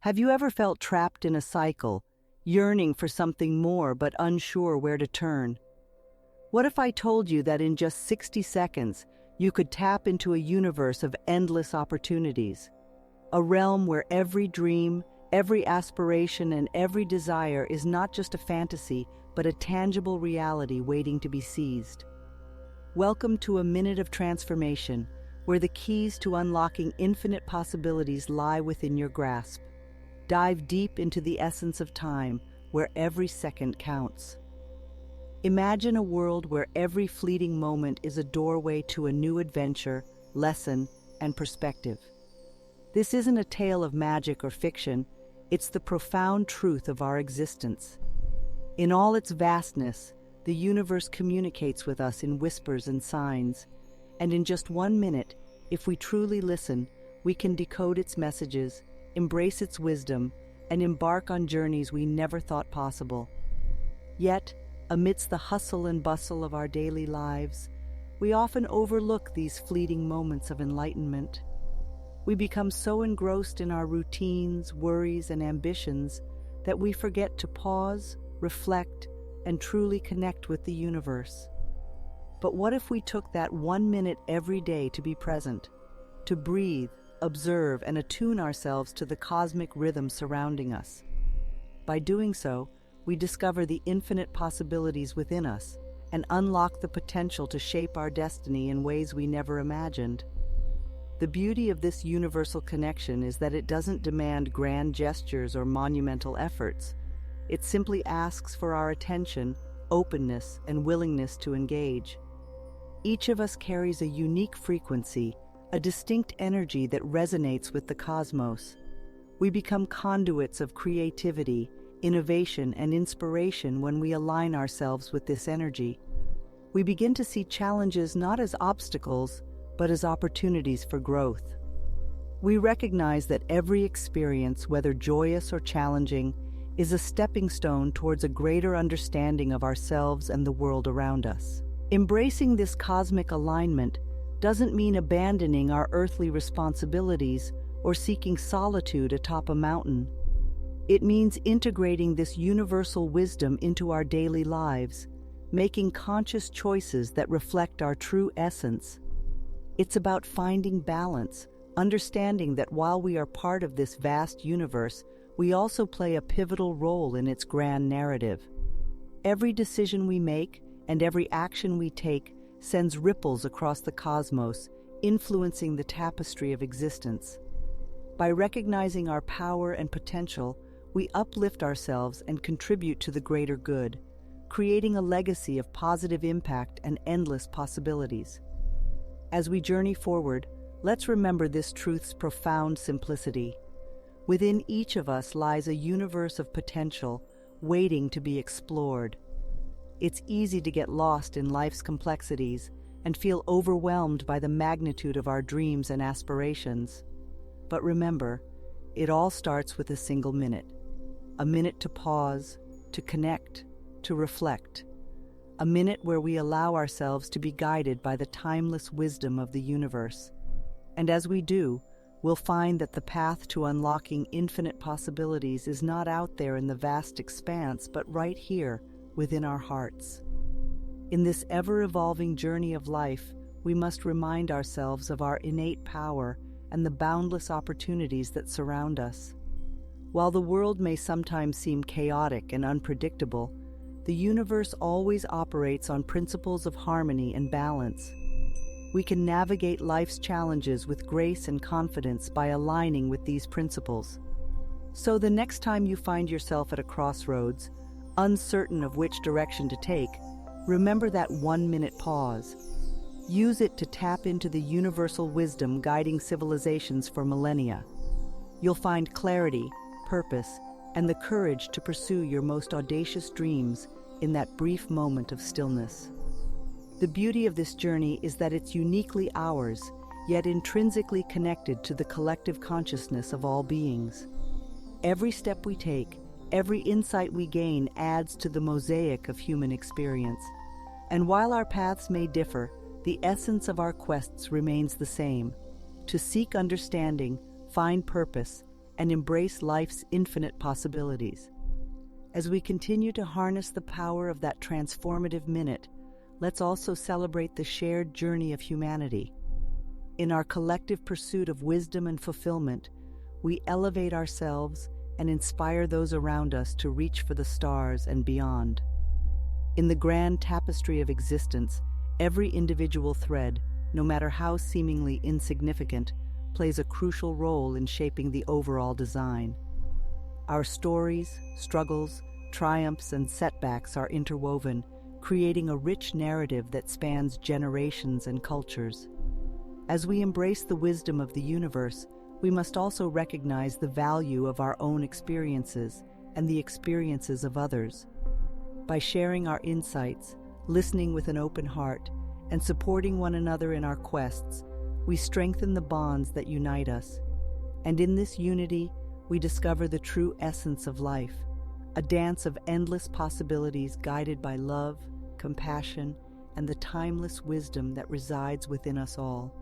Have you ever felt trapped in a cycle, yearning for something more but unsure where to turn? What if I told you that in just 60 seconds, you could tap into a universe of endless opportunities? A realm where every dream, every aspiration, and every desire is not just a fantasy, but a tangible reality waiting to be seized. Welcome to a minute of transformation, where the keys to unlocking infinite possibilities lie within your grasp. Dive deep into the essence of time, where every second counts. Imagine a world where every fleeting moment is a doorway to a new adventure, lesson, and perspective. This isn't a tale of magic or fiction, it's the profound truth of our existence. In all its vastness, the universe communicates with us in whispers and signs, and in just 1 minute, if we truly listen, we can decode its messages, embrace its wisdom, and embark on journeys we never thought possible. Yet, amidst the hustle and bustle of our daily lives, we often overlook these fleeting moments of enlightenment. We become so engrossed in our routines, worries, and ambitions that we forget to pause, reflect, and truly connect with the universe. But what if we took that 1 minute every day to be present, to breathe, observe, and attune ourselves to the cosmic rhythm surrounding us? By doing so, we discover the infinite possibilities within us and unlock the potential to shape our destiny in ways we never imagined. The beauty of this universal connection is that it doesn't demand grand gestures or monumental efforts. It simply asks for our attention, openness, and willingness to engage. Each of us carries a unique frequency, a distinct energy that resonates with the cosmos. We become conduits of creativity, innovation, and inspiration when we align ourselves with this energy. We begin to see challenges not as obstacles, but as opportunities for growth. We recognize that every experience, whether joyous or challenging, is a stepping stone towards a greater understanding of ourselves and the world around us. Embracing this cosmic alignment doesn't mean abandoning our earthly responsibilities or seeking solitude atop a mountain. It means integrating this universal wisdom into our daily lives, making conscious choices that reflect our true essence. It's about finding balance, understanding that while we are part of this vast universe, we also play a pivotal role in its grand narrative. Every decision we make and every action we take sends ripples across the cosmos, influencing the tapestry of existence. By recognizing our power and potential, we uplift ourselves and contribute to the greater good, creating a legacy of positive impact and endless possibilities. As we journey forward, let's remember this truth's profound simplicity. Within each of us lies a universe of potential, waiting to be explored. It's easy to get lost in life's complexities and feel overwhelmed by the magnitude of our dreams and aspirations. But remember, it all starts with a single minute. A minute to pause, to connect, to reflect. A minute where we allow ourselves to be guided by the timeless wisdom of the universe. And as we do, we'll find that the path to unlocking infinite possibilities is not out there in the vast expanse, but right here, within our hearts. In this ever-evolving journey of life, we must remind ourselves of our innate power and the boundless opportunities that surround us. While the world may sometimes seem chaotic and unpredictable, the universe always operates on principles of harmony and balance. We can navigate life's challenges with grace and confidence by aligning with these principles. So the next time you find yourself at a crossroads, uncertain of which direction to take, remember that 1 minute pause. Use it to tap into the universal wisdom guiding civilizations for millennia. You'll find clarity, purpose, and the courage to pursue your most audacious dreams in that brief moment of stillness. The beauty of this journey is that it's uniquely ours, yet intrinsically connected to the collective consciousness of all beings. Every step we take, every insight we gain adds to the mosaic of human experience. And while our paths may differ, the essence of our quests remains the same: to seek understanding, find purpose, and embrace life's infinite possibilities. As we continue to harness the power of that transformative minute, let's also celebrate the shared journey of humanity. In our collective pursuit of wisdom and fulfillment, we elevate ourselves and inspire those around us to reach for the stars and beyond. In the grand tapestry of existence, every individual thread, no matter how seemingly insignificant, plays a crucial role in shaping the overall design. Our stories, struggles, triumphs, and setbacks are interwoven, creating a rich narrative that spans generations and cultures. As we embrace the wisdom of the universe, we must also recognize the value of our own experiences and the experiences of others. By sharing our insights, listening with an open heart, and supporting one another in our quests, we strengthen the bonds that unite us. And in this unity, we discover the true essence of life, a dance of endless possibilities guided by love, compassion, and the timeless wisdom that resides within us all.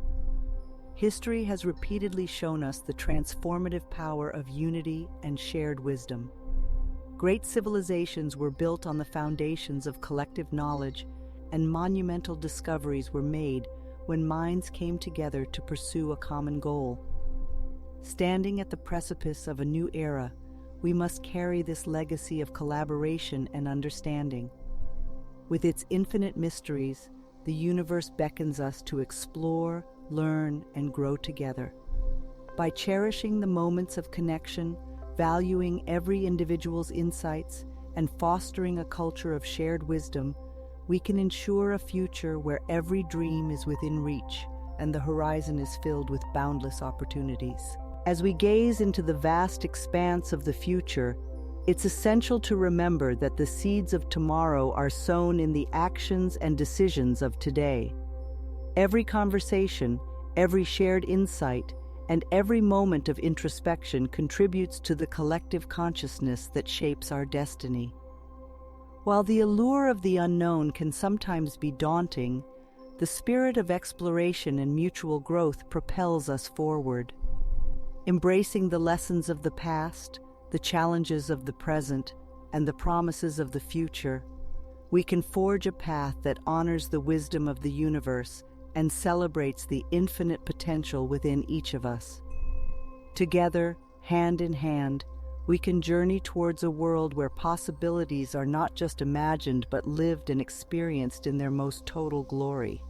History has repeatedly shown us the transformative power of unity and shared wisdom. Great civilizations were built on the foundations of collective knowledge, and monumental discoveries were made when minds came together to pursue a common goal. Standing at the precipice of a new era, we must carry this legacy of collaboration and understanding. With its infinite mysteries, the universe beckons us to explore, learn, and grow together. By cherishing the moments of connection, valuing every individual's insights, and fostering a culture of shared wisdom, we can ensure a future where every dream is within reach and the horizon is filled with boundless opportunities. As we gaze into the vast expanse of the future, it's essential to remember that the seeds of tomorrow are sown in the actions and decisions of today. Every conversation, every shared insight, and every moment of introspection contributes to the collective consciousness that shapes our destiny. While the allure of the unknown can sometimes be daunting, the spirit of exploration and mutual growth propels us forward. Embracing the lessons of the past, the challenges of the present, and the promises of the future, we can forge a path that honors the wisdom of the universe and celebrates the infinite potential within each of us. Together, hand in hand, we can journey towards a world where possibilities are not just imagined but lived and experienced in their most total glory.